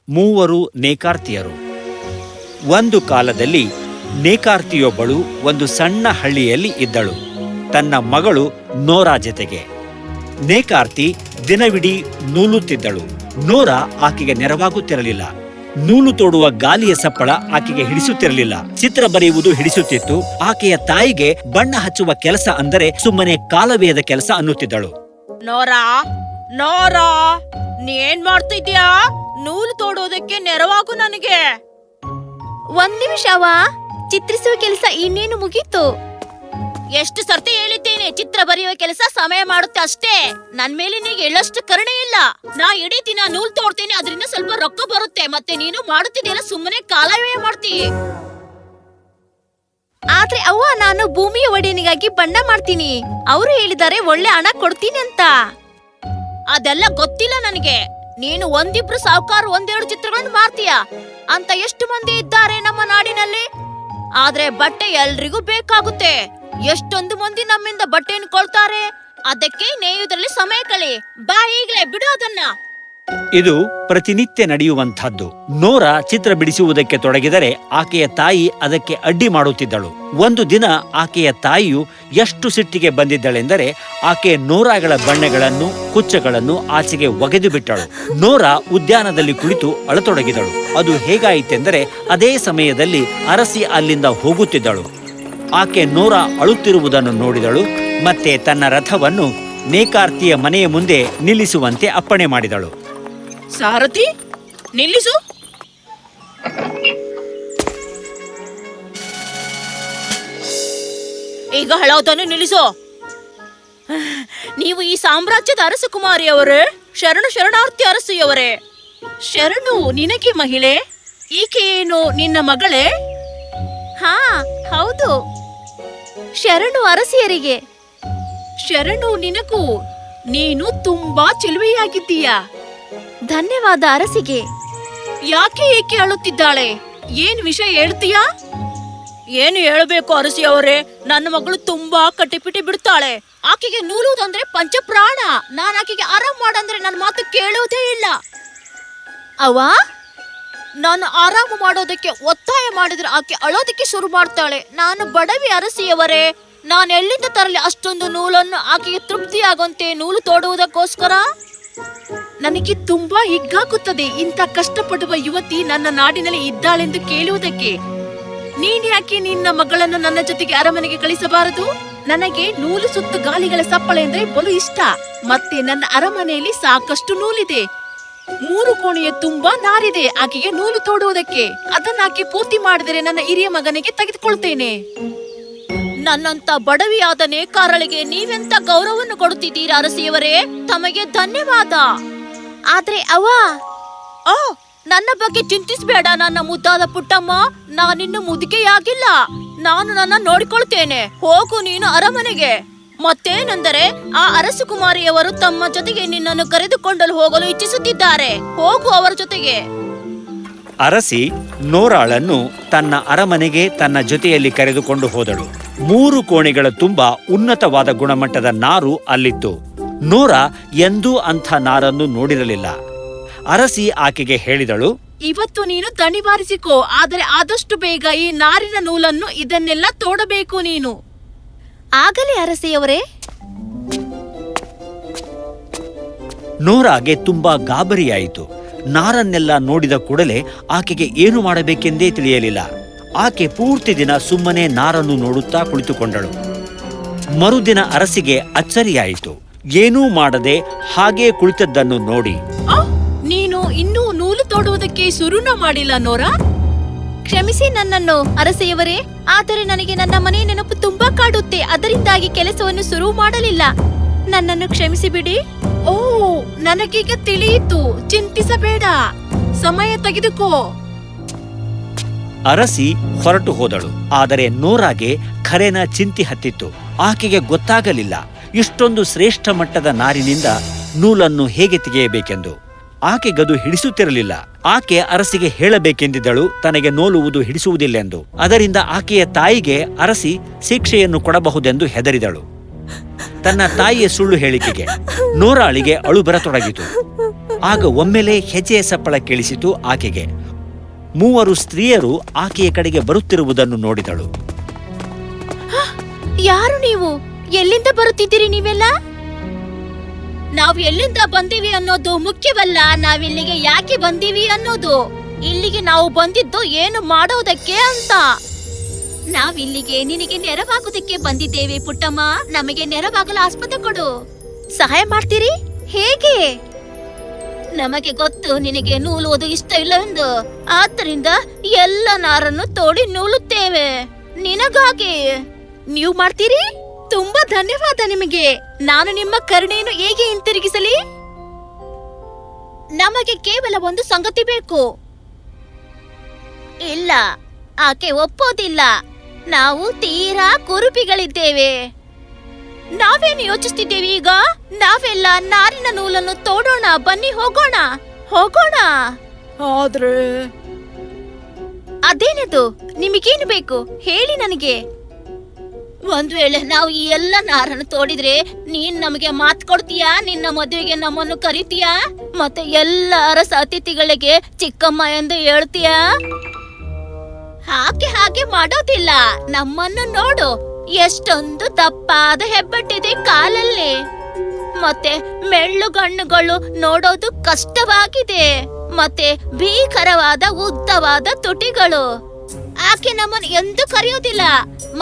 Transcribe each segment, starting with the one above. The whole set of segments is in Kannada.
ಮೂವರು ನೇಕಾರ್ತಿಯರು. ಒಂದು ಕಾಲದಲ್ಲಿ ನೇಕಾರ್ತಿಯೊಬ್ಬಳು ಒಂದು ಸಣ್ಣ ಹಳ್ಳಿಯಲ್ಲಿ ಇದ್ದಳು, ತನ್ನ ಮಗಳು ನೋರಾ ಜೊತೆಗೆ. ನೇಕಾರ್ತಿ ದಿನವಿಡೀ ನೂಲುತ್ತಿದ್ದಳು. ನೋರಾ ಆಕೆಗೆ ನೆರವಾಗುತ್ತಿರಲಿಲ್ಲ. ನೂಲು ತೋಡುವ ಗಾಲಿಯ ಸಪ್ಪಳ ಆಕೆಗೆ ಹಿಡಿಸುತ್ತಿರಲಿಲ್ಲ. ಚಿತ್ರ ಬರೆಯುವುದು ಹಿಡಿಸುತ್ತಿತ್ತು. ಆಕೆಯ ತಾಯಿಗೆ ಬಣ್ಣ ಹಚ್ಚುವ ಕೆಲಸ ಅಂದರೆ ಸುಮ್ಮನೆ ಕಾಲವೇಯದ ಕೆಲಸ ಅನ್ನುತ್ತಿದ್ದಳು. ನೋರಾ, ನೋರಾ, ನೀನ್ ಮಾಡ್ತಿದ್ಯಾ? ನೂಲು ತೋಡೋದಕ್ಕೆ ನೆರವಾಗು ನನಗೆ. ಒಂದ್ ನಿಮಿಷ ಅವ್ವ, ಚಿತ್ರಿಸುವ ಕೆಲಸ ಇನ್ನೇನು ಮುಗೀತು. ಎಷ್ಟು ಸರ್ತಿ ಹೇಳಿದ್ದೇನೆ, ಚಿತ್ರ ಬರೆಯುವ ಕೆಲಸ ಸಮಯ ಮಾಡುತ್ತೆ ಅಷ್ಟೇ. ನನ್ ಮೇಲೆ ನೀಗೆ ಎಳ್ಳಷ್ಟು ಕರುಣೆ ಇಲ್ಲ. ನಾ ಇಡೀ ದಿನ ನೂಲ್ ತೋಡ್ತೇನೆ, ಅದರಿಂದ ಸ್ವಲ್ಪ ರೊಕ್ಕ ಬರುತ್ತೆ. ಮತ್ತೆ ನೀನು ಮಾಡುತ್ತಿದ್ದೆಲ್ಲ ಸುಮ್ಮನೆ ಕಾಲವ್ಯಯ ಮಾಡ್ತೀಯ. ಆದ್ರೆ ಅವ್ವ, ನಾನು ಭೂಮಿಯ ಒಡೆಯನಿಗಾಗಿ ಬಣ್ಣ ಮಾಡ್ತೀನಿ. ಅವರು ಹೇಳಿದ್ದಾರೆ ಒಳ್ಳೆ ಹಣ ಕೊಡ್ತೀನಿ ಅಂತ. ಅದೆಲ್ಲ ಗೊತ್ತಿಲ್ಲ ನನಗೆ. ನೀನು ಒಂದಿಬ್ರು ಸಾವುಕಾರ ಒಂದೆರಡು ಚಿತ್ರಗಳನ್ನು ಮಾಡ್ತೀಯ ಅಂತ ಎಷ್ಟು ಮಂದಿ ಇದ್ದಾರೆ ನಮ್ಮ ನಾಡಿನಲ್ಲಿ. ಆದ್ರೆ ಬಟ್ಟೆ ಎಲ್ರಿಗೂ ಬೇಕಾಗುತ್ತೆ. ಎಷ್ಟೊಂದು ಮಂದಿ ನಮ್ಮಿಂದ ಬಟ್ಟೆಯನ್ನು ಕೊಳ್ತಾರೆ. ಅದಕ್ಕೆ ನೇಯುವುದರಲ್ಲಿ ಸಮಯ ಕಳಿ. ಬಾ ಈಗ್ಲೇ ಬಿಡು ಅದನ್ನ. ಇದು ಪ್ರತಿನಿತ್ಯ ನಡೆಯುವಂತಹದ್ದು. ನೋರಾ ಚಿತ್ರ ಬಿಡಿಸುವುದಕ್ಕೆ ತೊಡಗಿದರೆ ಆಕೆಯ ತಾಯಿ ಅದಕ್ಕೆ ಅಡ್ಡಿ ಮಾಡುತ್ತಿದ್ದಳು. ಒಂದು ದಿನ ಆಕೆಯ ತಾಯಿಯು ಎಷ್ಟು ಸಿಟ್ಟಿಗೆ ಬಂದಿದ್ದಳೆಂದರೆ ಆಕೆ ನೋರಾಗಳ ಬಣ್ಣಗಳನ್ನು ಕುಚ್ಚಗಳನ್ನು ಆಚೆಗೆ ಒಗೆದು ಬಿಟ್ಟಳು. ನೋರಾ ಉದ್ಯಾನದಲ್ಲಿ ಕುಳಿತು ಅಳತೊಡಗಿದಳು. ಅದು ಹೇಗಾಯಿತೆಂದರೆ ಅದೇ ಸಮಯದಲ್ಲಿ ಅರಸಿ ಅಲ್ಲಿಂದ ಹೋಗುತ್ತಿದ್ದಳು. ಆಕೆ ನೋರಾ ಅಳುತ್ತಿರುವುದನ್ನು ನೋಡಿದಳು. ಮತ್ತೆ ತನ್ನ ರಥವನ್ನು ನೇಕಾರ್ತಿಯ ಮನೆಯ ಮುಂದೆ ನಿಲ್ಲಿಸುವಂತೆ ಅಪ್ಪಣೆ ಮಾಡಿದಳು. ಸಾರಥಿ, ನಿಲ್ಲಿಸು. ಈಗ ಹಳೋದನ್ನು ನಿಲ್ಲಿಸು. ನೀವು ಈ ಸಾಮ್ರಾಜ್ಯದ ಅರಸಕುಮಾರಿಯವರೇ? ಶರಣಾರ್ಥಿ ಅರಸಿಯವರೇ. ಶರಣು ನಿನಗೆ ಮಹಿಳೆ. ಈಕೆ ಏನು ನಿನ್ನ ಮಗಳೇ? ಹಾ, ಹೌದು. ಶರಣು ಅರಸಿಯರಿಗೆ. ಶರಣು ನಿನಗೂ. ನೀನು ತುಂಬಾ ಚೆಲುವೆಯಾಗಿದ್ದೀಯಾ. ಧನ್ಯವಾದ ಅರಸಿಗೆ. ಯಾಕೆ ಏಕೆ ಅಳುತ್ತಿದ್ದಾಳೆ? ಏನ್ ವಿಷಯ ಹೇಳ್ತೀಯಾ? ಏನು ಹೇಳಬೇಕು ಅರಸಿಯವರೇ? ನನ್ನ ಮಗಳು ತುಂಬಾ ಕಟ್ಟಿಪಿಟಿ ಬಿಡ್ತಾಳೆ. ಆಕೆಗೆ ನೂಲುವುದಂದ್ರೆ ಪಂಚಪ್ರಾಣ. ನಾನ್ ಆಕೆಗೆ ಆರಾಮ್ ಮಾಡಂದ್ರೆ ನನ್ನ ಮಾತು ಕೇಳುವುದೇ ಇಲ್ಲ. ಅವ್ವ, ನಾನು ಆರಾಮ ಮಾಡೋದಕ್ಕೆ ಒತ್ತಾಯ ಮಾಡಿದ್ರೆ ಆಕೆ ಅಳೋದಕ್ಕೆ ಶುರು ಮಾಡ್ತಾಳೆ. ನಾನು ಬಡವಿ ಅರಸಿಯವರೇ. ನಾನು ಎಲ್ಲಿಂದ ತರಲಿ ಅಷ್ಟೊಂದು ನೂಲನ್ನು? ಆಕೆಗೆ ತೃಪ್ತಿಯಾಗುವಂತೆ ನೂಲು ತೋಡುವುದಕ್ಕೋಸ್ಕರ ನನಗೆ ತುಂಬಾ ಹಿಗ್ಗಾಗುತ್ತದೆ. ಇಂಥ ಕಷ್ಟಪಡುವ ಯುವತಿ ನನ್ನ ನಾಡಿನಲ್ಲಿ ಇದ್ದಾಳೆಂದು ಕೇಳುವುದಕ್ಕೆ. ನೀನ್ ಯಾಕೆ ನಿನ್ನ ಮಗಳನ್ನು ನನ್ನ ಜೊತೆಗೆ ಅರಮನೆಗೆ ಕಳಿಸಬಾರದು? ನನಗೆ ನೂಲು ಸುತ್ತು ಗಾಲಿಗಳ ಸಪ್ಪಳ ಎಂದ್ರೆ ಬಲು ಇಷ್ಟ. ಮತ್ತೆ ನನ್ನ ಅರಮನೆಯಲ್ಲಿ ಸಾಕಷ್ಟು ನೂಲಿದೆ. 3 ಕೋಣೆಯ ತುಂಬಾ ನಾರಿದೆ ಆಕೆಗೆ ನೂಲು ತೋಡುವುದಕ್ಕೆ. ಅದನ್ನಾಕೆ ಪೂರ್ತಿ ಮಾಡಿದರೆ ನನ್ನ ಹಿರಿಯ ಮಗನಿಗೆ ತೆಗೆದುಕೊಳ್ತೇನೆ. ನನ್ನಂತ ಬಡವಿಯಾದ ನೇಕಾರಳಿಗೆ ನೀವೆಂತ ಗೌರವವನ್ನು ಕೊಡುತ್ತಿದ್ದೀರಾ ಅರಸಿಯವರೇ? ತಮಗೆ ಧನ್ಯವಾದ. ಆದ್ರೆ ಅವ್ವ, ನನ್ನ ಬಗ್ಗೆ ಚಿಂತಿಸಬೇಡ ನನ್ನ ಮುದ್ದಾದ ಪುಟ್ಟಮ್ಮ. ನಾನಿನ್ನು ಮುದುಕೆಯಾಗಿಲ್ಲ. ನಾನು ನನ್ನ ನೋಡಿಕೊಳ್ತೇನೆ. ಹೋಗು ನೀನು ಅರಮನೆಗೆ. ಮತ್ತೇನೆಂದರೆ ಆ ಅರಸಕುಮಾರಿಯವರು ತಮ್ಮ ಜೊತೆಗೆ ನಿನ್ನನ್ನು ಕರೆದುಕೊಂಡು ಹೋಗಲು ಇಚ್ಛಿಸುತ್ತಿದ್ದಾರೆ. ಹೋಗು ಅವರ ಜೊತೆಗೆ. ಅರಸಿ ನೋರಾಳನ್ನು ತನ್ನ ಅರಮನೆಗೆ ತನ್ನ ಜೊತೆಯಲ್ಲಿ ಕರೆದುಕೊಂಡು ಹೋದಳು. 3 ಕೋಣೆಗಳ ತುಂಬಾ ಉನ್ನತವಾದ ಗುಣಮಟ್ಟದ ನಾರು ಅಲ್ಲಿತ್ತು. ನೋರಾ ಎಂದೂ ಅಂಥ ನಾರನ್ನು ನೋಡಿರಲಿಲ್ಲ. ಅರಸಿ ಆಕೆಗೆ ಹೇಳಿದಳು, ಇವತ್ತು ನೀನು ದಣಿ ಬಾರಿಸಿಕೋ. ಆದರೆ ಆದಷ್ಟು ಬೇಗ ಈ ನಾರಿನ ನೂಲನ್ನು ಇದನ್ನೆಲ್ಲ ತೋಡಬೇಕು ನೀನು. ಆಗಲೇ ಅರಸಿಯವರೇ. ನೋರಾಗೆ ತುಂಬಾ ಗಾಬರಿಯಾಯಿತು. ನಾರನ್ನೆಲ್ಲ ನೋಡಿದ ಕೂಡಲೇ ಆಕೆಗೆ ಏನು ಮಾಡಬೇಕೆಂದೇ ತಿಳಿಯಲಿಲ್ಲ. ಆಕೆ ಪೂರ್ತಿ ದಿನ ಸುಮ್ಮನೆ ನಾರನ್ನು ನೋಡುತ್ತಾ ಕುಳಿತುಕೊಂಡಳು. ಮರುದಿನ ಅರಸಿಗೆ ಅಚ್ಚರಿಯಾಯಿತು. ಏನೂ ಮಾಡದೆ ಹಾಗೇ ಕುಳಿತದ್ದನ್ನು ನೋಡಿ, ನೀನು ಇನ್ನೂ ನೂಲು ತೋಡುವುದಕ್ಕೆ ಶುರುನ ಮಾಡಿಲ್ಲ ನೋರಾ? ಕ್ಷಮಿಸಿ ನನ್ನನ್ನು ಅರಸೆಯವರೇ. ಆದರೆ ನನಗೆ ನನ್ನ ಮನೆ ನೆನಪು ತುಂಬಾ ಕಾಡುತ್ತೆ. ಅದರಿಂದಾಗಿ ಕೆಲಸವನ್ನು ಶುರು ಮಾಡಲಿಲ್ಲ. ನನ್ನನ್ನು ಕ್ಷಮಿಸಿ ಬಿಡಿ. ಓ, ನನಗೀಗ ತಿಳಿಯಿತು. ಚಿಂತಿಸಬೇಡ, ಸಮಯ ತೆಗೆದುಕೋ. ಅರಸಿ ಹೊರಟು ಹೋದಳು. ಆದರೆ ನೋರಾಗೆ ಖರೇನ ಚಿಂತೆ ಹತ್ತಿತ್ತು. ಆಕೆಗೆ ಗೊತ್ತಾಗಲಿಲ್ಲ ಇಷ್ಟೊಂದು ಶ್ರೇಷ್ಠ ಮಟ್ಟದ ನಾರಿನಿಂದ ನೂಲನ್ನು ಹೇಗೆ ತೆಗೆಯಬೇಕೆಂದು. ಆಕೆಗದು ಹಿಡಿಸುತ್ತಿರಲಿಲ್ಲ. ಆಕೆ ಅರಸಿಗೆ ಹೇಳಬೇಕೆಂದಿದ್ದಳು ತನಗೆ ನೂಲುವುದು ಹಿಡಿಸುವುದಿಲ್ಲೆಂದು. ಅದರಿಂದ ಆಕೆಯ ತಾಯಿಗೆ ಅರಸಿ ಶಿಕ್ಷೆಯನ್ನು ಕೊಡಬಹುದೆಂದು ಹೆದರಿದಳು. ತನ್ನ ತಾಯಿಯ ಸುಳ್ಳು ಹೇಳಿಕೆಗೆ ನೋರಾಳಿಗೆ ಅಳು ಬರತೊಡಗಿತು. ಆಗ ಒಮ್ಮೆಲೆ ಹೆಜ್ಜೆಯ ಸಪ್ಪಳ ಕೇಳಿಸಿತು ಆಕೆಗೆ. 3 ಸ್ತ್ರೀಯರು ಆಕೆಯ ಕಡೆಗೆ ಬರುತ್ತಿರುವುದನ್ನು ನೋಡಿದಳು. ಯಾರು ನೀವು? ಎಲ್ಲಿಂದ ಬರುತ್ತಿದ್ದೀರಿ ನೀವೆಲ್ಲ? ನಾವ್ ಎಲ್ಲಿಂದ ಬಂದೀವಿ ಅನ್ನೋದು ಮುಖ್ಯವಲ್ಲ, ನಾವಿಲ್ಲಿಗೆ ಯಾಕೆ ಬಂದೀವಿ ಅನ್ನೋದು. ಇಲ್ಲಿಗೆ ನಾವು ಬಂದಿದ್ದು ಏನು ಮಾಡೋದಕ್ಕೆ ಅಂತ. ನಾವಿಲ್ಲಿಗೆ ನಿನಗೆ ನೆರವಾಗೋದಕ್ಕೆ ಬಂದಿದ್ದೇವೆ ಪುಟ್ಟಮ್ಮ. ನಮಗೆ ನೆರವಾಗಲು ಆಸ್ಪದ ಕೊಡು. ಸಹಾಯ ಮಾಡ್ತೀರಿ? ಹೇಗೆ? ನಮಗೆ ಗೊತ್ತು ನಿನಗೆ ನೂಲುವುದು ಇಷ್ಟ ಇಲ್ಲವೆಂದು. ಆದ್ದರಿಂದ ಎಲ್ಲ ನಾರನ್ನು ತೋಡಿ ನೂಲುತ್ತೇವೆ ನಿನಗಾಗಿ. ನೀವು ಮಾಡ್ತೀರಿ? ತುಂಬಾ ಧನ್ಯವಾದ ನಿಮಗೆ. ನಾನು ನಿಮ್ಮ ಕರುಣೆಯನ್ನು ಹೇಗೆ ಹಿಂತಿರುಗಿಸಲಿ? ನಮಗೆ ಕೇವಲ ಒಂದು ಸಂಗತಿ ಬೇಕು. ಇಲ್ಲ, ಆಕೆ ಒಪ್ಪೋದಿಲ್ಲ. ನಾವು ತೀರಾ ಕುರುಪಿಗಳಿದ್ದೇವೆ. ನಾವೇನು ಯೋಚಿಸ್ತಿದ್ದೇವೆ ಈಗ? ನಾವೆಲ್ಲ ನಾರಿನ ನೂಲನ್ನು ತೋಡೋಣ. ಬನ್ನಿ ಹೋಗೋಣ. ಹೋಗೋಣ. ಆದ್ರೆ ಅದೇನದು? ನಿಮಗೇನು ಬೇಕು ಹೇಳಿ ನನಗೆ. ಒಂದ್ ವೇಳೆ ನಾವು ಈ ಎಲ್ಲ ನಾರನ್ನು ತೋಡಿದ್ರೆ ನೀನ್ ನಮಗೆ ಮಾತ್ ಕೊಡ್ತೀಯಾ? ನಿನ್ನ ಮದುವೆಗೆ ನಮ್ಮನ್ನು ಕರಿತೀಯಾ? ಮತ್ತೆ ಎಲ್ಲ ಅರಸ ಅತಿಥಿಗಳಿಗೆ ಚಿಕ್ಕಮ್ಮ ಎಂದು ಹೇಳ್ತೀಯಾ? ಹಾಗೆ ಮಾಡೋದಿಲ್ಲ. ನಮ್ಮನ್ನು ನೋಡು, ಎಷ್ಟೊಂದು ದಪ್ಪಾದ ಹೆಬ್ಬಟ್ಟಿದೆ ಕಾಲಲ್ಲಿ. ಮತ್ತೆ ಮೆಳ್ಳುಗಣ್ಣುಗಳು ನೋಡೋದು ಕಷ್ಟವಾಗಿದೆ. ಮತ್ತೆ ಭೀಕರವಾದ ಉದ್ದವಾದ ತುಟಿಗಳು. ಆಕೆ ನಮ್ಮನ್ನು ಎಂದೂ ಕರೆಯೋದಿಲ್ಲ.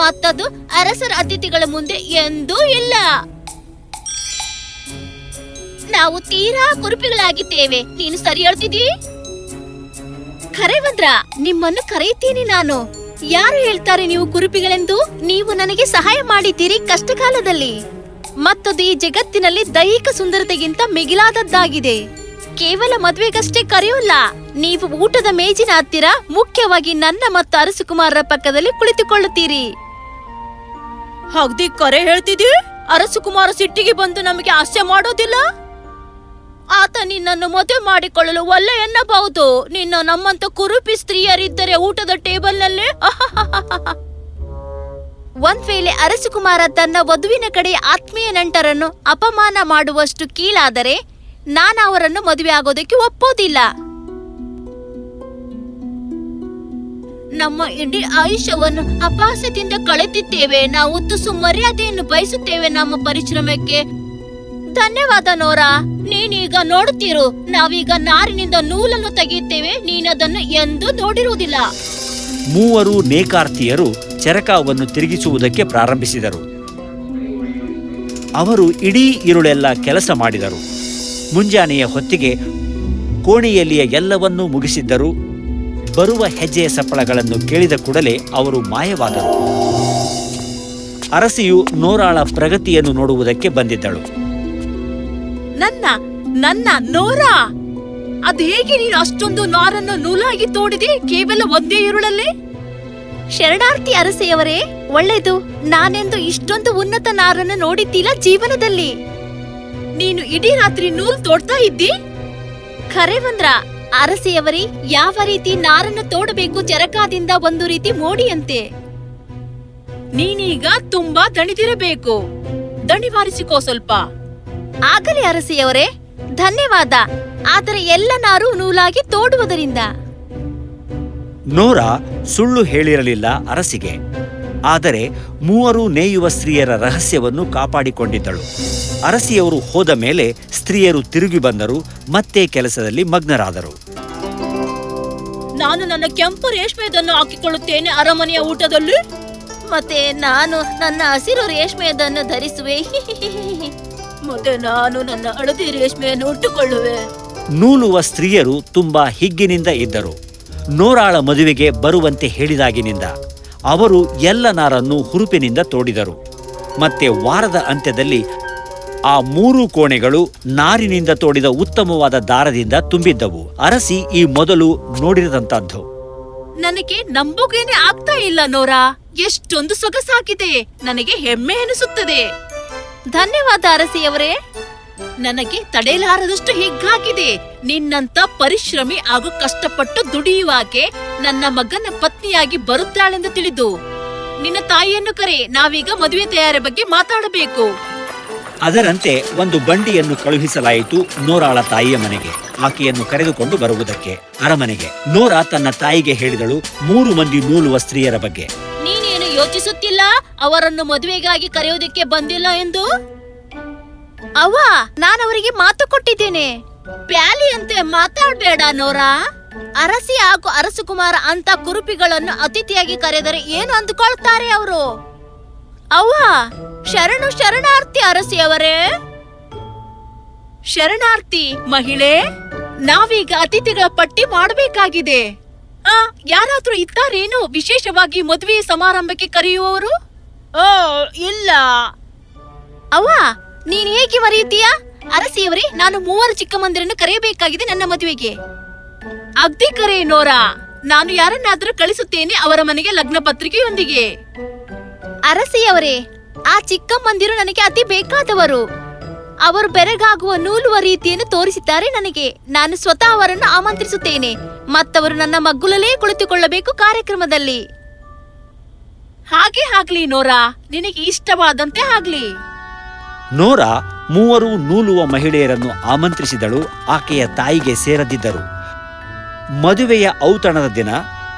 ಮತ್ತದು ಅರಸರ ಅತಿಥಿಗಳ ಮುಂದೆ ಎಂದೂ ಇಲ್ಲ. ನಾವು ತೀರಾ ಕುರುಪಿಗಳಾಗಿದ್ದೇವೆ. ನೀನು ಸರಿ ಹೇಳ್ತಿದ್ದೀ? ಕರೆವಂದ್ರ, ನಿಮ್ಮನ್ನು ಕರೆಯುತ್ತೀನಿ ನಾನು. ಯಾರು ಹೇಳ್ತಾರೆ ನೀವು ಕುರುಪಿಗಳೆಂದು? ನೀವು ನನಗೆ ಸಹಾಯ ಮಾಡಿದ್ದೀರಿ ಕಷ್ಟಕಾಲದಲ್ಲಿ. ಮತ್ತದು ಈ ಜಗತ್ತಿನಲ್ಲಿ ದೈಹಿಕ ಸುಂದರತೆಗಿಂತ ಮಿಗಿಲಾದದ್ದಾಗಿದೆ. ಕೇವಲ ಮದುವೆಗಷ್ಟೇ ಕರೆಯೋಲ್ಲ, ನೀವು ಊಟದ ಮೇಜಿನ ಹತ್ತಿರ, ಮುಖ್ಯವಾಗಿ ನನ್ನ ಮತ್ತು ಅರಸುಕುಮಾರರ ಪಕ್ಕದಲ್ಲಿ ಕುಳಿತುಕೊಳ್ಳುತ್ತೀರಿ. ಹಗ್ದಿ ಕರೆ ಹೇಳ್ತಿದ್ದೀ? ಅರಸುಕುಮಾರ ಸಿಟ್ಟಿಗೆ ಬಂದು ನಮಗೆ ಹಾಸ್ಯ ಮಾಡೋದಿಲ್ಲ. ಆತ ನಿನ್ನನ್ನು ಮದುವೆ ಮಾಡಿಕೊಳ್ಳಲು ಒಲ್ಲೆ ಎನ್ನಬಹುದು. ನಿನ್ನ ನಮ್ಮಂತ ಕುರುಪಿ ಸ್ತ್ರೀಯರಿದ್ದರೆ ಊಟದ ಟೇಬಲ್ನಲ್ಲಿ. ಒಂದ್ ವೇಳೆ ಅರಸುಕುಮಾರ ತನ್ನ ವಧುವಿನ ಕಡೆ ಆತ್ಮೀಯ ನಂಟರನ್ನು ಅಪಮಾನ ಮಾಡುವಷ್ಟು ಕೀಳಾದರೆ ನಾನು ಅವರನ್ನು ಮದುವೆ ಆಗೋದಕ್ಕೆ ಒಪ್ಪೋದಿಲ್ಲ. ನಮ್ಮ ಇಡೀ ಆಯುಷ್ಯವನ್ನು ಅಪಹಾಸ್ಯದಿಂದ ಕಳೆದಿದ್ದೇವೆ. ನಾವು ತುಸು ಮರ್ಯಾದೆಯನ್ನು ಬಯಸುತ್ತೇವೆ ನಮ್ಮ ಪರಿಶ್ರಮಕ್ಕೆ. ಧನ್ಯವಾದ ನೋರಾ. ನೀನೀಗ ನೋಡುತ್ತೀರು, ನಾವೀಗ ನಾರಿನಿಂದ ನೂಲನ್ನು ತೆಗೆಯುತ್ತೇವೆ. ನೀನದನ್ನು ಎಂದೂ ನೋಡಿರುವುದಿಲ್ಲ. 3 ನೇಕಾರ್ತಿಯರು ಚರಕವನ್ನು ತಿರುಗಿಸುವುದಕ್ಕೆ ಪ್ರಾರಂಭಿಸಿದರು. ಅವರು ಇಡೀ ಇರುಳೆಲ್ಲ ಕೆಲಸ ಮಾಡಿದರು. ಮುಂಜಾನೆಯ ಹೊತ್ತಿಗೆ ಕೋಣೆಯಲ್ಲಿಯ ಎಲ್ಲವನ್ನೂ ಮುಗಿಸಿದ್ದರು. ಬರುವ ಹೆಜ್ಜೆಯ ಸಪ್ಪಳಗಳನ್ನು ಕೇಳಿದ ಕೂಡಲೇ ಅವರು ಮಾಯವಾದರು. ಅರಸಿಯು ನೋರಾಳ ಪ್ರಗತಿಯನ್ನು ನೋಡುವುದಕ್ಕೆ ಬಂದಿದ್ದಳು. ನನ್ನ ನೋರಾ, ಅದ್ ಹೇಗೆ ನೀನು ಅಷ್ಟೊಂದು ನಾರನ್ನು ನೂಲಾಗಿ ತೋಡಿದೆ ಕೇವಲ ಒಂದೇ ಇರುಳಲ್ಲಿ? ಶರಣಾರ್ಥಿ ಅರಸೆಯವರೇ, ಒಳ್ಳೆಯದು. ನಾನೆಂದು ಇಷ್ಟೊಂದು ಉನ್ನತ ನಾರನ್ನು ನೋಡಿದ್ದಿಲ್ಲ ಜೀವನದಲ್ಲಿ. ನೀನು ಇಡೀ ರಾತ್ರಿ ನೂಲ್ ತೋಡ್ತಾ ಇದ್ದಿ? ಖರೇವಂದ್ರ, ಅರಸೆಯವರೇ, ಯಾವ ರೀತಿ ನಾರನ್ನು ತೋಡಬೇಕು ಚರಕಾದಿಂದ ಒಂದು ರೀತಿ ಮೋಡಿಯಂತೆ. ನೀನೀಗ ತುಂಬಾ ದಣಿದಿರಬೇಕು. ದಣಿವಾರಿಸಿಕೋ ಸ್ವಲ್ಪ. ಆಗಲಿ ಅರಸೆಯವರೇ, ಧನ್ಯವಾದ. ಆದರೆ ಎಲ್ಲ ನಾರು ನೂಲಾಗಿ ತೋಡುವುದರಿಂದ. ನೋರಾ ಸುಳ್ಳು ಹೇಳಿರಲಿಲ್ಲ ಅರಸಿಗೆ. ಆದರೆ 3 ನೇಯುವ ಸ್ತ್ರೀಯರ ರಹಸ್ಯವನ್ನು ಕಾಪಾಡಿಕೊಂಡಿದ್ದಳು. ಅರಸಿಯವರು ಹೋದ ಮೇಲೆ ಸ್ತ್ರೀಯರು ತಿರುಗಿ ಬಂದರು, ಮತ್ತೆ ಕೆಲಸದಲ್ಲಿ ಮಗ್ನರಾದರು. ನಾನು ನನ್ನ ಕೆಂಪು ರೇಷ್ಮೆಯದನ್ನು ಹಾಕಿಕೊಳ್ಳುತ್ತೇನೆ ಅರಮನೆಯ ಊಟದಲ್ಲಿ. ಮತ್ತೆ ನಾನು ನನ್ನ ಹಸಿರು ರೇಷ್ಮೆಯದನ್ನು ಧರಿಸುವೆ. ಮತ್ತೆ ನಾನು ನನ್ನ ಹಳದಿ ರೇಷ್ಮೆಯನ್ನು ಉಟ್ಟುಕೊಳ್ಳುವೆ. ನೂಲುವ ಸ್ತ್ರೀಯರು ತುಂಬಾ ಹಿಗ್ಗಿನಿಂದ ಇದ್ದರು. ನೋರಾಳ ಮದುವೆಗೆ ಬರುವಂತೆ ಹೇಳಿದಾಗಿನಿಂದ ಅವರು ಎಲ್ಲ ನಾರನ್ನು ಹುರುಪಿನಿಂದ ತೋಡಿದರು. ಮತ್ತೆ ವಾರದ ಅಂತ್ಯದಲ್ಲಿ ಆ 3 ಕೋಣೆಗಳು ನಾರಿನಿಂದ ತೋಡಿದ ಉತ್ತಮವಾದ ದಾರದಿಂದ ತುಂಬಿದ್ದವು. ಅರಸಿ ಈ ಮೊದಲು ನೋಡಿರದಂತದ್ದು. ನನಗೆ ನಂಬೋಗೇನೆ ಆಗ್ತಾ ಇಲ್ಲ ನೋರಾ. ಎಷ್ಟೊಂದು ಸೊಗಸಾಗಿದೆ. ನನಗೆ ಹೆಮ್ಮೆ ಎನಿಸುತ್ತದೆ. ಧನ್ಯವಾದ ಅರಸಿಯವರೇ. ನನಗೆ ತಡೆಯಲಾರದಷ್ಟು ಹಿಗ್ಗಾಗಿದೆ. ನಿನ್ನಂತ ಪರಿಶ್ರಮಿ ಹಾಗೂ ಕಷ್ಟಪಟ್ಟು ದುಡಿಯುವಾಗೆ ನನ್ನ ಮಗನ ಪತ್ನಿಯಾಗಿ ಬರುತ್ತಾಳೆಂದು ತಿಳಿದು ನಿನ್ನ ತಾಯಿಯನ್ನು ಕರೆ. ನಾವೀಗ ಮದುವೆ ತಯಾರಿ ಬಗ್ಗೆ ಮಾತಾಡಬೇಕು. ಅದರಂತೆ ಒಂದು ಬಂಡಿಯನ್ನು ಕಳುಹಿಸಲಾಯಿತು ನೋರಾಳ ತಾಯಿಯ ಮನೆಗೆ, ಆಕೆಯನ್ನು ಕರೆದುಕೊಂಡು ಬರುವುದಕ್ಕೆ ಅರಮನೆಗೆ. ನೋರಾ ತನ್ನ ತಾಯಿಗೆ ಹೇಳಿದಳು 3 ಮಂದಿ ನೂಲುವ ಸ್ತ್ರೀಯರ ಬಗ್ಗೆ. ನೀನೇನು ಯೋಚಿಸುತ್ತಿಲ್ಲ ಅವರನ್ನು ಮದುವೆಗಾಗಿ ಕರೆಯೋದಕ್ಕೆ ಬಂದಿಲ್ಲ ಎಂದು? ಅವ್ವ, ನಾನವರಿಗೆ ಮಾತು ಕೊಟ್ಟಿದ್ದೇನೆ. ಪ್ಯಾಲಿಯಂತೆ ಮಾತಾಡ್ಬೇಡ ನೋರಾ. ಅರಸಿ ಹಾಗೂ ಅರಸಕುಮಾರ ಅಂತ ಕುರುಪಿಗಳನ್ನು ಅತಿಥಿಯಾಗಿ ಕರೆದರೆ ಏನು ಅಂದುಕೊಳ್ತಾರೆ ಅವರು? ಅವ್ವ, ಶರಣಾರ್ಥಿ ಅರಸಿಯವರೇ. ಶರಣಾರ್ಥಿ ಮಹಿಳೆ. ನಾವೀಗ ಅತಿಥಿಗಳ ಪಟ್ಟಿ ಮಾಡಬೇಕಾಗಿದೆ. ಯಾರಾದ್ರೂ ಇದ್ದಾರೇನು ವಿಶೇಷವಾಗಿ ಮದುವೆ ಸಮಾರಂಭಕ್ಕೆ ಕರೆಯುವವರು? ಓ ಇಲ್ಲ. ಅವ್ವ, ನೀನ್ ಹೇಗೆ ಮರೆಯುತ್ತೀಯಾ? ಅರಸಿಯವರೇ, ನಾನು 3 ಚಿಕ್ಕ ಮಂದಿರನ್ನು ಕರೆಯಬೇಕಾಗಿದೆ ನನ್ನ ಮದುವೆಗೆ. ಅಗ್ದಿ ಕರೆ ನೋರಾ. ನಾನು ಯಾರನ್ನಾದ್ರೂ ಕಳಿಸುತ್ತೇನೆ ಅವರ ಮನೆಗೆ ಲಗ್ನ ಪತ್ರಿಕೆಯೊಂದಿಗೆ. ಅರಸಿಯವರೇ, ಆ ಚಿಕ್ಕಮ್ಮಂದಿರು ನನಗೆ ಅತಿ ಬೇಕಾದವರು. ಅವರು ಬೆರಗಾಗುವ ನೂಲುವ ರೀತಿಯನ್ನು ತೋರಿಸಿದ್ದಾರೆ ನನಗೆ. ನಾನು ಸ್ವತಃ ಅವರನ್ನು ಆಮಂತ್ರಿಸುತ್ತೇನೆ. ಮತ್ತವರು ನನ್ನ ಮಗ್ಗುಲಲ್ಲೇ ಕುಳಿತುಕೊಳ್ಳಬೇಕು ಕಾರ್ಯಕ್ರಮದಲ್ಲಿ. ಹಾಗೆ ಆಗ್ಲಿ ನೋರಾ, ನಿನಗೆ ಇಷ್ಟವಾದಂತೆ ಆಗ್ಲಿ. ನೋರಾ 3 ನೂಲುವ ಮಹಿಳೆಯರನ್ನು ಆಮಂತ್ರಿಸಿದಳು. ಆಕೆಯ ತಾಯಿಗೆ ಸೇರದಿದ್ದರು. ಮದುವೆಯ ಔತಣದ ದಿನ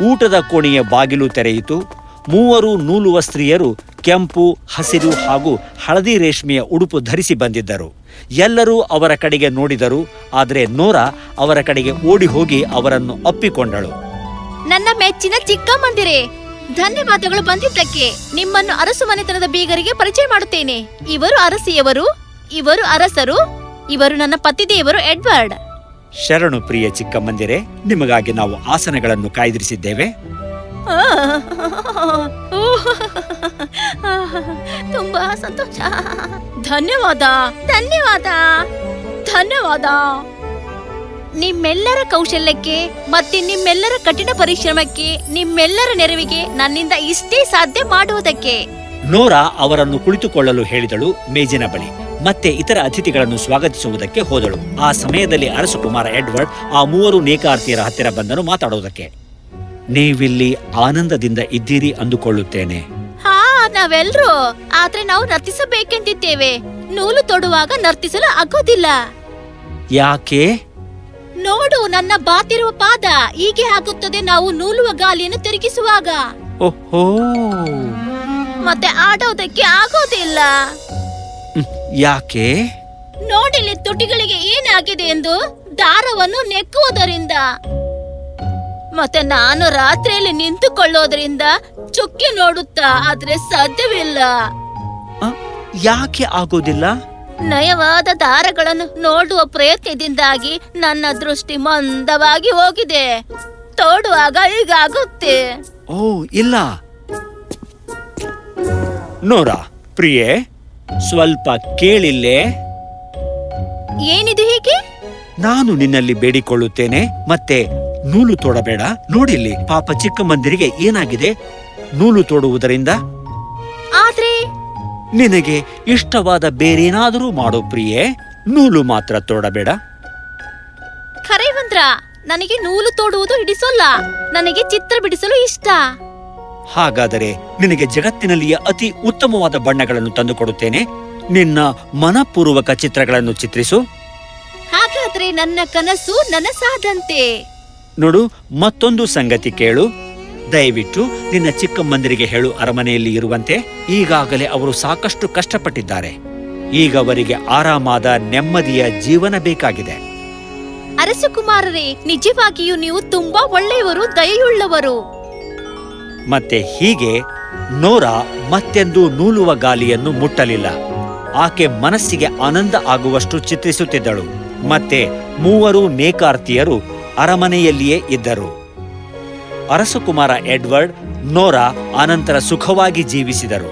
ಊಟದ ಕೋಣೆಯ ಬಾಗಿಲು ತೆರೆಯಿತು. 3 ನೂಲುವ ಸ್ತ್ರೀಯರು ಕೆಂಪು, ಹಸಿರು ಹಾಗೂ ಹಳದಿ ರೇಷ್ಮೆಯ ಉಡುಪು ಧರಿಸಿ ಬಂದಿದ್ದರು. ಎಲ್ಲರೂ ಅವರ ಕಡೆಗೆ ನೋಡಿದರು. ಆದರೆ ನೋರಾ ಅವರ ಕಡೆಗೆ ಓಡಿ ಹೋಗಿ ಅವರನ್ನು ಅಪ್ಪಿಕೊಂಡಳು. ನನ್ನ ಮೆಚ್ಚಿನ ಚಿಕ್ಕಮ್ಮಂದಿರೇ, ಧನ್ಯವಾದಗಳು ಬಂದಿದ್ದಕ್ಕೆ. ನಿಮ್ಮನ್ನು ಅರಸು ಮನೆತನದ ಬೀಗರಿಗೆ ಪರಿಚಯ ಮಾಡುತ್ತೇನೆ. ಇವರು ಅರಸಿಯವರು, ಇವರು ಅರಸರು, ಇವರು ನನ್ನ ಪತಿದೇವರು ಎಡ್ವರ್ಡ್. ಶರಣು ಪ್ರಿಯ ಚಿಕ್ಕಮ್ಮಂದಿರೇ, ನಿಮಗಾಗಿ ನಾವು ಆಸನಗಳನ್ನು ಕಾಯ್ದಿರಿಸಿದ್ದೇವೆ. ತುಂಬಾ ಸಂತೋಷ. ಧನ್ಯವಾದ ಧನ್ಯವಾದ ಧನ್ಯವಾದ. ನಿಮ್ಮೆಲ್ಲರ ಕೌಶಲ್ಯಕ್ಕೆ ಮತ್ತೆ ನಿಮ್ಮೆಲ್ಲರ ಕಠಿಣ ಪರಿಶ್ರಮಕ್ಕೆ, ನಿಮ್ಮೆಲ್ಲರ ನೆರವಿಗೆ ನನ್ನಿಂದ ಇಷ್ಟೇ ಸಾಧ್ಯ ಮಾಡುವುದಕ್ಕೆ. ನೋರಾ ಅವರನ್ನು ಕುಳಿತುಕೊಳ್ಳಲು ಹೇಳಿದಳು ಮೇಜಿನ ಬಳಿ. ಮತ್ತೆ ಇತರ ಅತಿಥಿಗಳನ್ನು ಸ್ವಾಗತಿಸುವುದಕ್ಕೆ ಹೋದಳು. ಆ ಸಮಯದಲ್ಲಿ ಅರಸಕುಮಾರ ಎಡ್ವರ್ಡ್ ಆ 3 ನೇಕಾರ್ತಿಯರ ಹತ್ತಿರ ಬಂದನು ಮಾತಾಡುವುದಕ್ಕೆ. ನೀವಿಲ್ಲಿ ಆನಂದದಿಂದ ಇದ್ದೀರಿ ಅಂದುಕೊಳ್ಳುತ್ತೇನೆ. ಹಾ, ನಾವೆಲ್ರೂ. ಆದ್ರೆ ನಾವು ನರ್ತಿಸಬೇಕೆಂದಿದ್ದೇವೆ. ನೂಲು ತೊಡುವಾಗ ನರ್ತಿಸಲು ಆಗೋದಿಲ್ಲ. ಯಾಕೆ? ನೋಡು, ನನ್ನ ಬಾತಿರುವ ಪಾದ ಹೀಗೆ ಆಗುತ್ತದೆ ನಾವು ನೂಲುವ ಗಾಲಿಯನ್ನು ತಿರುಗಿಸುವಾಗ. ಓಹೋ, ಮತ್ತೆ ಆಡೋದಕ್ಕೆ ಆಗೋದಿಲ್ಲ. ಯಾಕೆ? ನೋಡಿಲಿ ತುಟಿಗಳಿಗೆ ಏನಾಗಿದೆ ಎಂದು. ದಾರವನ್ನು ನೆಕ್ಕುವುದರಿಂದ. ಮತ್ತೆ ನಾನು ರಾತ್ರಿಯಲ್ಲಿ ನಿಂತುಕೊಳ್ಳೋದ್ರಿಂದ ಚುಕ್ಕಿ ನೋಡುತ್ತಾ, ಆದ್ರೆ ಸಾಧ್ಯವಿಲ್ಲ. ಯಾಕೆ ಆಗೋದಿಲ್ಲ? ನಯವಾದ ದಾರಗಳನ್ನು ನೋಡುವ ಪ್ರಯತ್ನದಿಂದಾಗಿ ನನ್ನ ದೃಷ್ಟಿ ಮಂದವಾಗಿ ಹೋಗಿದೆ. ತೋಡುವಾಗ ಹೀಗಾಗುತ್ತೆ. ಓ ಇಲ್ಲ. ನೋರಾ ಪ್ರಿಯೆ, ಸ್ವಲ್ಪ ಕೇಳಿಲ್ಲೇ. ಏನಿದು ಹೀಗೆ? ನಾನು ನಿನ್ನಲ್ಲಿ ಬೇಡಿಕೊಳ್ಳುತ್ತೇನೆ, ಮತ್ತೆ ನೂಲು ತೋಡಬೇಡ. ನೋಡಿಲ್ಲಿ, ಪಾಪ ಚಿಕ್ಕಮ್ಮಂದಿರಿಗೆ ಏನಾಗಿದೆ ನೂಲು ತೋಡುವುದರಿಂದ. ಆದ್ರೆ ನಿನಗೆ ಇಷ್ಟವಾದ ಬೇರೇನಾದರೂ ಮಾಡು ಪ್ರಿಯೆ, ನೂಲು ಮಾತ್ರ ತೋಡಬೇಡ. ಖರೇವಂದ್ರ, ನನಗೆ ನೂಲು ತೋಡುವುದು ಹಿಡಿಸೋಲ್ಲ. ನನಗೆ ಚಿತ್ರ ಬಿಡಿಸಲು ಇಷ್ಟ. ಹಾಗಾದರೆ ನಿನಗೆ ಜಗತ್ತಿನಲ್ಲಿಯ ಅತಿ ಉತ್ತಮವಾದ ಬಣ್ಣಗಳನ್ನು ತಂದುಕೊಡುತ್ತೇನೆ. ನಿನ್ನ ಮನಪೂರ್ವಕ ಚಿತ್ರಗಳನ್ನು ಚಿತ್ರಿಸು. ಹಾಗಾದ್ರೆ ನನ್ನ ಕನಸು ನನಸಾದಂತೆ. ನೋಡು, ಮತ್ತೊಂದು ಸಂಗತಿ ಕೇಳು. ದಯವಿಟ್ಟು ನಿನ್ನ ಚಿಕ್ಕಮ್ಮಂದಿರಿಗೆ ಹೇಳು ಅರಮನೆಯಲ್ಲಿ ಇರುವಂತೆ. ಈಗಾಗಲೇ ಅವರು ಸಾಕಷ್ಟು ಕಷ್ಟಪಟ್ಟಿದ್ದಾರೆ. ಈಗ ಅವರಿಗೆ ಆರಾಮಾದ ನೆಮ್ಮದಿಯ ಜೀವನ ಬೇಕಾಗಿದೆ. ಅರಸಕುಮಾರರೇ, ನಿಜವಾಗಿಯೂ ನೀವು ತುಂಬಾ ಒಳ್ಳೆಯವರು, ದಯೆಯುಳ್ಳವರು. ಮತ್ತೆ ಹೀಗೆ ನೋರಾ ಮತ್ತೆಂದು ನೂಲುವ ಗಾಲಿಯನ್ನು ಮುಟ್ಟಲಿಲ್ಲ. ಆಕೆ ಮನಸ್ಸಿಗೆ ಆನಂದ ಆಗುವಷ್ಟು ಚಿತ್ರಿಸುತ್ತಿದ್ದಳು. ಮತ್ತೆ 3 ನೇಕಾರ್ತಿಯರು ಅರಮನೆಯಲ್ಲಿಯೇ ಇದ್ದರು. ಅರಸಕುಮಾರ ಎಡ್ವರ್ಡ್, ನೋರಾ ಅನಂತರ ಸುಖವಾಗಿ ಜೀವಿಸಿದರು.